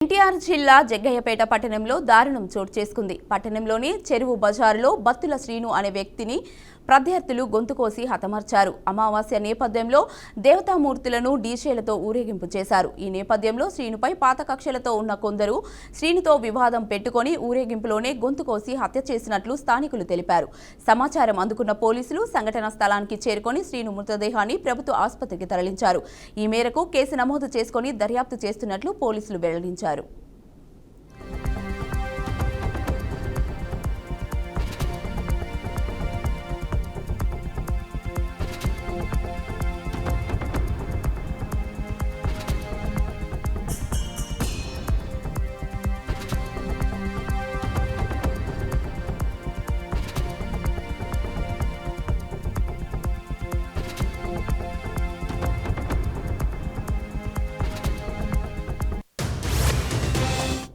ఎన్టీఆర్ జిల్లా జగ్గయ్యపేట పట్టణంలో దారుణం చోటు చేసుకుంది. పట్టణంలోని చెరువు బజారులో బత్తుల శ్రీను అనే వ్యక్తిని ప్రత్యర్థులు గొంతుకోసి హతమార్చారు. అమావాస్య నేపథ్యంలో దేవతామూర్తులను డీజేలతో ఊరేగింపు చేశారు. ఈ నేపథ్యంలో శ్రీనుపై పాత కక్షలతో ఉన్న కొందరు శ్రీనుతో వివాదం పెట్టుకుని ఊరేగింపులోనే గొంతుకోసి హత్య చేసినట్లు స్థానికులు తెలిపారు. సమాచారం అందుకున్న పోలీసులు సంఘటనా స్థలానికి చేరుకొని శ్రీను మృతదేహాన్ని ప్రభుత్వ ఆసుపత్రికి తరలించారు. ఈ మేరకు కేసు నమోదు చేసుకుని దర్యాప్తు చేస్తున్నట్లు పోలీసులు వెల్లడించారు.